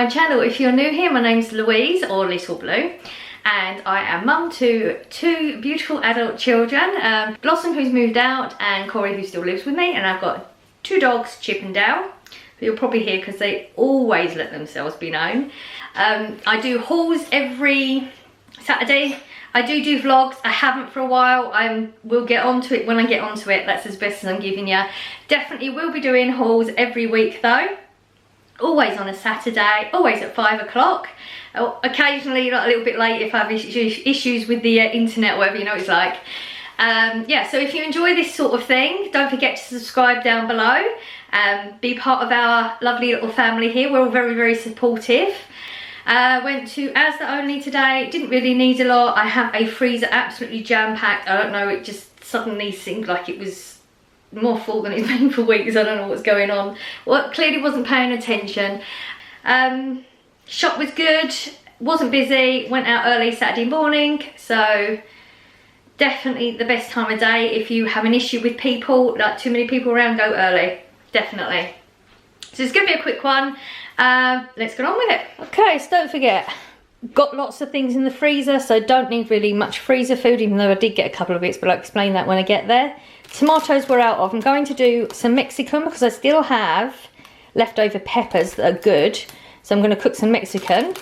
my channel. If you're new here, my name's Louise, or Little Blue, and I am mum to two beautiful adult children, Blossom, who's moved out, and Corey, who still lives with me, and I've got two dogs, Chip and Dale, who you'll probably hear because they always let themselves be known. I do hauls every Saturday. I do vlogs. I haven't for a while. We'll get onto it when I get onto it. That's as best as I'm giving you. Definitely will be doing hauls every week though. Always on a Saturday, always at 5 o'clock. Occasionally a little bit late if I have issues with the internet or whatever, you know what it's like. Yeah, so if you enjoy this sort of thing, don't forget to subscribe down below. Be part of our lovely little family here. We're all very, very supportive. Went to Asda only today. Didn't really need a lot. I have a freezer absolutely jam-packed. I don't know, it just suddenly seemed like it was more full than it's been for weeks. I don't know what's going on. Well, clearly wasn't paying attention. Shop was good, wasn't busy, went out early Saturday morning, so definitely the best time of day. If you have an issue with people, like too many people around, go early, definitely. So it's gonna be a quick one. Let's get on with it. Okay, so don't forget, got lots of things in the freezer, so don't need really much freezer food, even though I did get a couple of bits, but I'll explain that when I get there. Tomatoes we're out of. I'm going to do some Mexican because I still have leftover peppers that are good. So I'm going to cook some Mexican,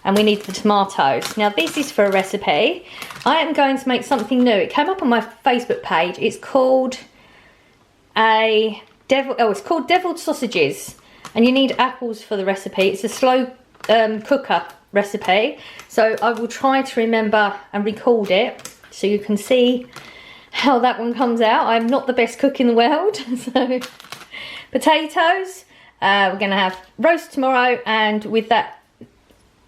and we need the tomatoes. Now this is for a recipe. I am going to make something new. It came up on my Facebook page. It's called it's called deviled sausages, and you need apples for the recipe. It's a slow cooker recipe, so I will try to remember and record it so you can see how that one comes out. I'm not the best cook in the world. So potatoes, we're going to have roast tomorrow, and with that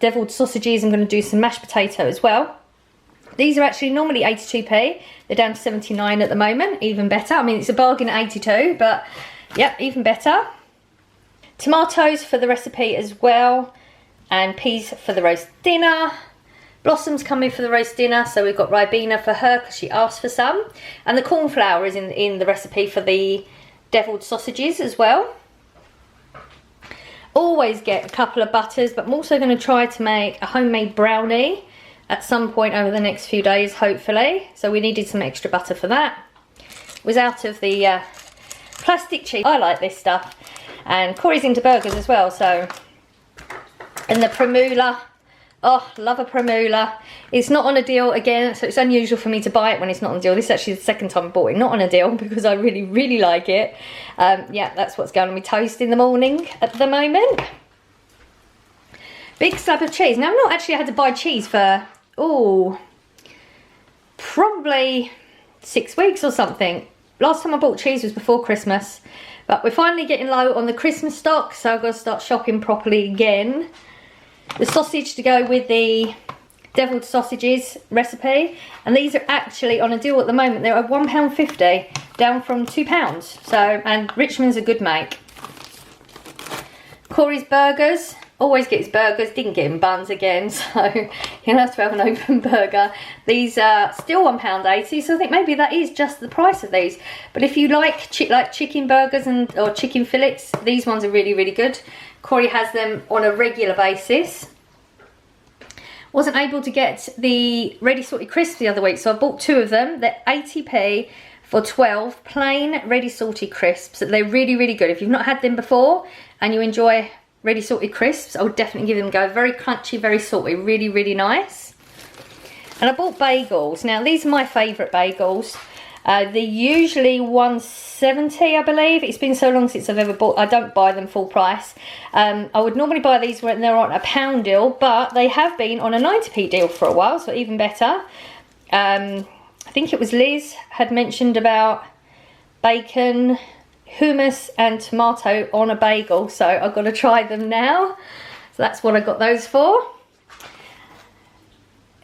deviled sausages I'm going to do some mashed potato as well. These are actually normally 82p, they're down to 79 at the moment, even better. I mean, it's a bargain at 82, but yep, even better. Tomatoes for the recipe as well, and peas for the roast dinner. Blossom's coming for the roast dinner, so we've got Ribena for her because she asked for some. And the corn flour is in the recipe for the deviled sausages as well. Always get a couple of butters, but I'm also going to try to make a homemade brownie at some point over the next few days, hopefully. So we needed some extra butter for that. Was out of the plastic cheese. I like this stuff. And Corey's into burgers as well, so. And the Primula. Oh, love a Primula. It's not on a deal again, so it's unusual for me to buy it when it's not on a deal. This is actually the second time I bought it not on a deal because I really, really like it. Yeah, that's what's going on with toast in the morning at the moment. Big slab of cheese. Now, I've not actually had to buy cheese for, probably 6 weeks or something. Last time I bought cheese was before Christmas. But we're finally getting low on the Christmas stock, so I've got to start shopping properly again. The sausage to go with the deviled sausages recipe, and these are actually on a deal at the moment. They're at £1.50 down from £2. So, and Richmond's a good make. Corey's burgers, always get his burgers, didn't get him buns again, so he'll have to have an open burger. These are still £1.80, so I think maybe that is just the price of these. But if you like chicken burgers or chicken fillets, these ones are really, really good. Corey has them on a regular basis. Wasn't able to get the ready salted crisps the other week, so I bought two of them. They're 80p for 12 plain ready salted crisps. They're really, really good. If you've not had them before and you enjoy ready salted crisps, I would definitely give them a go. Very crunchy, very salty, really, really nice. And I bought bagels. Now these are my favourite bagels. They're usually £1.70, I believe. It's been so long since I've ever bought. I don't buy them full price. I would normally buy these when they're on a £1 deal, but they have been on a 90p deal for a while, so even better. I think it was Liz had mentioned about bacon, hummus and tomato on a bagel, so I've got to try them now. So that's what I got those for.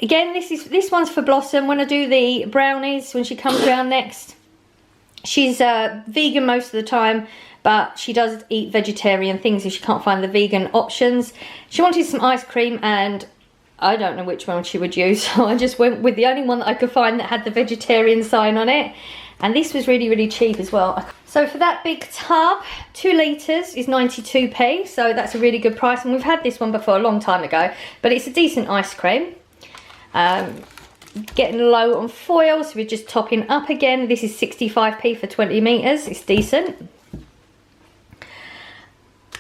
Again, this one's for Blossom. When I do the brownies, when she comes around next, she's vegan most of the time, but she does eat vegetarian things if she can't find the vegan options. She wanted some ice cream, and I don't know which one she would use, so I just went with the only one that I could find that had the vegetarian sign on it. And this was really, really cheap as well. So for that big tub, 2 litres is 92p. So that's a really good price. And we've had this one before a long time ago, but it's a decent ice cream. Getting low on foil, so we're just topping up again. This is 65p for 20 metres. It's decent.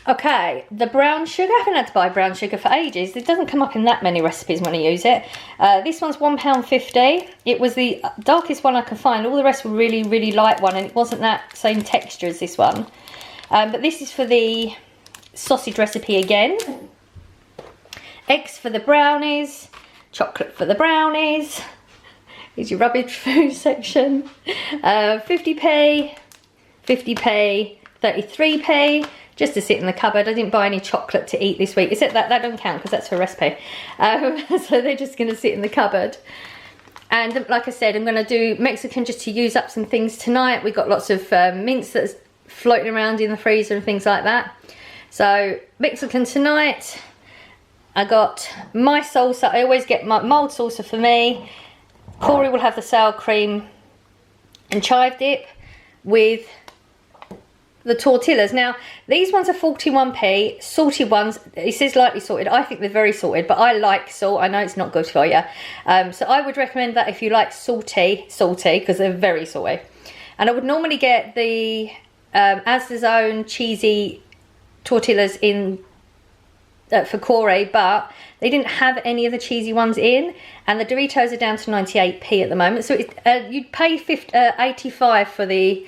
Okay, the brown sugar. I haven't had to buy brown sugar for ages. It doesn't come up in that many recipes when I use it. This one's £1.50. It was the darkest one I could find. All the rest were really, really light one, and it wasn't that same texture as this one. But this is for the sausage recipe again. Eggs for the brownies. Chocolate for the brownies. Here's your rubbish food section. 50p, 50p, 33p. Just to sit in the cupboard. I didn't buy any chocolate to eat this week. Except that don't count because that's for a recipe. So they're just going to sit in the cupboard. And like I said, I'm going to do Mexican just to use up some things tonight. We've got lots of mince that's floating around in the freezer and things like that. So Mexican tonight. I got my salsa. I always get my mild salsa for me. Corey will have the sour cream and chive dip with the tortillas. Now these ones are 41p. Salted ones, it says lightly salted. I think they're very salted, but I like salt. I know it's not good for you, so I would recommend that if you like salty, because they're very salty. And I would normally get the Asda's own cheesy tortillas in for Corey, but they didn't have any of the cheesy ones in, and the Doritos are down to 98p at the moment. So you'd pay 85 for the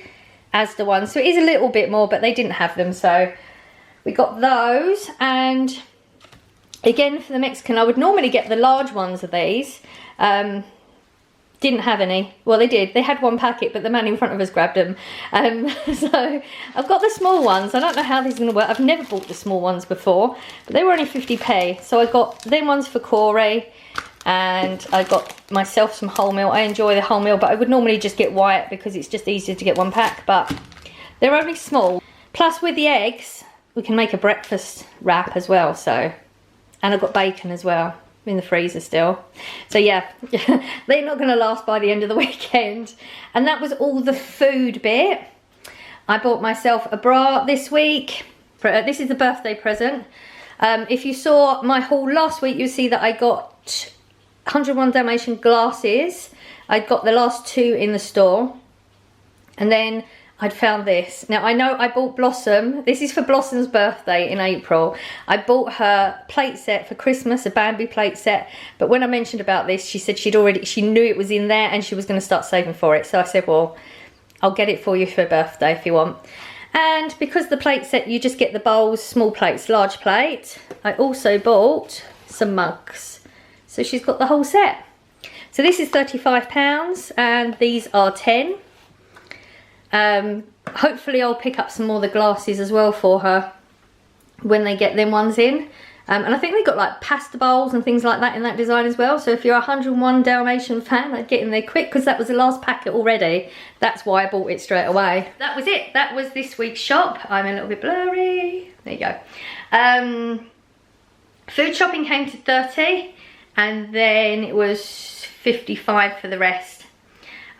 Asda one, so it is a little bit more, but they didn't have them, so we got those. And again, for the Mexican, I would normally get the large ones of these. Didn't have any. Well, they did. They had one packet, but the man in front of us grabbed them. So I've got the small ones. I don't know how these are going to work. I've never bought the small ones before, but they were only 50p. So I got them ones for Corey, and I got myself some wholemeal. I enjoy the wholemeal, but I would normally just get white because it's just easier to get one pack, but they're only small. Plus with the eggs, we can make a breakfast wrap as well. So, and I've got bacon as well in the freezer still. So yeah, they're not going to last by the end of the weekend. And that was all the food bit. I bought myself a bra this week. This is the birthday present. If you saw my haul last week, you'll see that I got 101 Dalmatian glasses. I got the last 2 in the store. And then I'd found this. Now I know I bought Blossom. This is for Blossom's birthday in April. I bought her plate set for Christmas, a Bambi plate set. But when I mentioned about this, she said she knew it was in there and she was going to start saving for it. So I said, well, I'll get it for you for a birthday if you want. And because the plate set, you just get the bowls, small plates, large plate. I also bought some mugs. So she's got the whole set. So this is £35 and these are 10. Hopefully I'll pick up some more of the glasses as well for her when they get them ones in. And I think they got like pasta bowls and things like that in that design as well. So if you're a 101 Dalmatian fan, I'd get in there quick because that was the last packet already. That's why I bought it straight away. That was it. That was this week's shop. I'm a little bit blurry. There you go. Food shopping came to 30 and then it was 55 for the rest.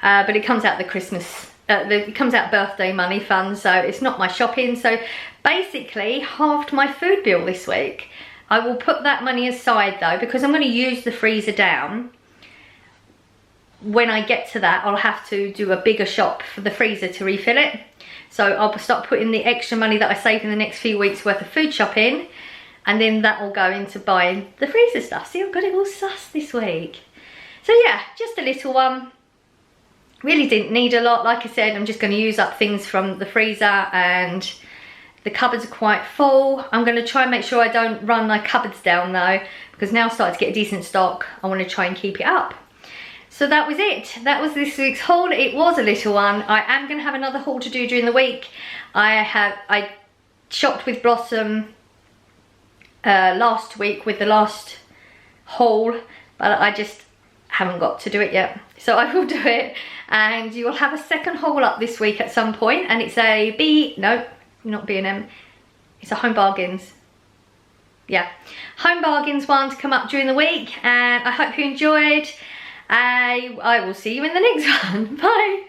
But it comes out the Christmas it comes out birthday money fund, so it's not my shopping. So basically halved my food bill this week. I will put that money aside though, because I'm going to use the freezer down. When I get to that, I'll have to do a bigger shop for the freezer to refill it. So I'll start putting the extra money that I save in the next few weeks worth of food shopping, and then that will go into buying the freezer stuff. See, I've got it all sussed this week. So yeah, just a little one. Really didn't need a lot. Like I said, I'm just going to use up things from the freezer, and the cupboards are quite full. I'm going to try and make sure I don't run my cupboards down though, because now I'm starting to get a decent stock. I want to try and keep it up. So that was it. That was this week's haul. It was a little one. I am going to have another haul to do during the week. I shopped with Blossom last week with the last haul, but I just haven't got to do it yet. So I will do it, and you will have a second haul up this week at some point, and it's a no, not B&M, it's a Home Bargains. Yeah, Home Bargains one to come up during the week, and I hope you enjoyed. I will see you in the next one. Bye.